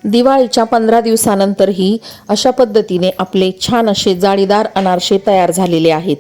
दिवाळीच्या 15 दिवसानंतरही अशा पद्धतीने आपले छान असे जाळीदार अनारसे तयार झालेले आहेत।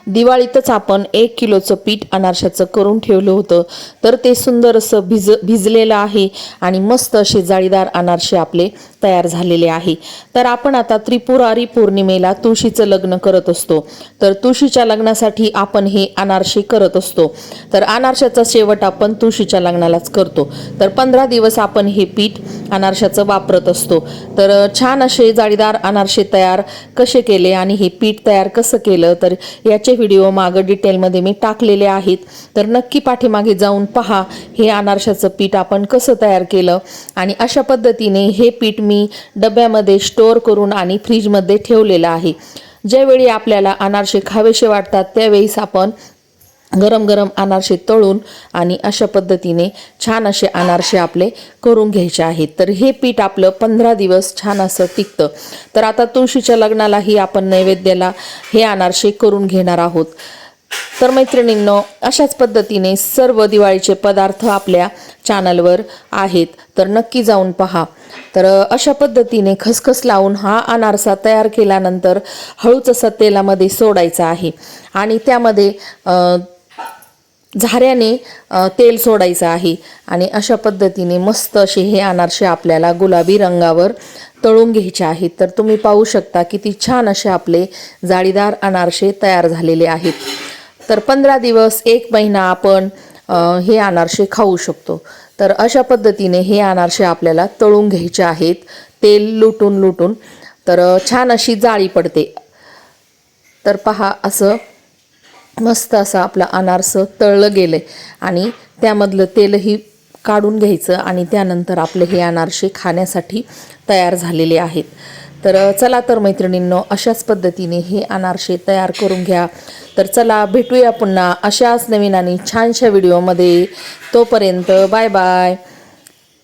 दिवाळीतच आपण 1 किलोचं पीठ अनारशाचं करून ठेवलं होतं, तर ते सुंदर असं भिजलेलं आहे आणि मस्त असे जाळीदार अनारसे आपले तयार झालेले आहे। तर आपण आता त्रिपुरारी पौर्णिमेला तुळशीचं लग्न करत असतो, तर तुळशीच्या लग्नासाठी आपण हे अनारसे करत असतो। तर अनारशाचा शेवट आपण तुळशीच्या लग्नालाच करतो। तर 15 दिवस आपण हे पीठ अनारशाचं वापरत असतो। तर छान असे जाळीदार अनारसे तयार कसे केले आणि हे पीठ तयार कसं केलं, तर याचे व्हिडिओ मागे डिटेलमध्ये मी टाकलेले आहेत। तर नक्की पाठीमागे जाऊन पहा हे अनारशाचं पीठ आपण कसं तयार केलं। आणि अशा पद्धतीने हे पीठ मी डब्यामध्ये स्टोअर करून आणि फ्रीजमध्ये ठेवलेलं आहे। ज्यावेळी आपल्याला अनारसे खावेसे वाटतात त्यावेळेस आपण गरम गरम अनारसे तळून आणि अशा पद्धतीने छान असे अनारसे आपले करून घ्यायचे आहेत। तर हे पीठ आपलं 15 दिवस छान असं टिकतं। तर आता तुळशीच्या लग्नालाही आपण नैवेद्याला हे अनारसे करून घेणार आहोत। तर मैत्रिणींनो, अशाच पद्धतीने सर्व दिवाळीचे पदार्थ आपल्या चॅनलवर आहेत, तर नक्की जाऊन पहा। तर अशा पद्धतीने खसखस लावून हा अनारसा तयार केल्यानंतर हळूच असा तेलामध्ये सोडायचा आहे आणि त्यामध्ये झाऱ्याने तेल सोडायचं आहे आणि अशा पद्धतीने मस्त असे हे अनारसे आपल्याला गुलाबी रंगावर तळून घ्यायचे आहेत। तर तुम्ही पाहू शकता किती छान असे आपले जाळीदार अनारसे तयार झालेले आहेत। तर 15 दिवस 1 महिना आपण हे अनारसे खाऊ शकतो। तर अशा पद्धतीने हे अनारसे आपल्याला तळून घ्यायचे आहेत, तेल लुटून लुटून। तर छान अशी जाळी पडते। तर पहा, असं मस्त असं आपलं अनारसं तळलं गेलं आणि त्यामधलं तेलही काढून घ्यायचं आणि त्यानंतर आपले हे अनारसे खाण्यासाठी तयार झालेले आहेत। तर चला तर मैत्रिणींनो, अशाच पद्धतीने हे अनारसे तयार करून घ्या। तर चला भेटूया पुन्हा अशाच नवीन आणि छानशा व्हिडिओमध्ये। तोपर्यंत बाय बाय।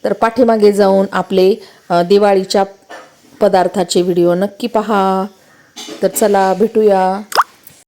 तर पाठीमागे जाऊन आपले दिवाळीच्या पदार्थाचे व्हिडिओ नक्की पहा। तर चला भेटूया।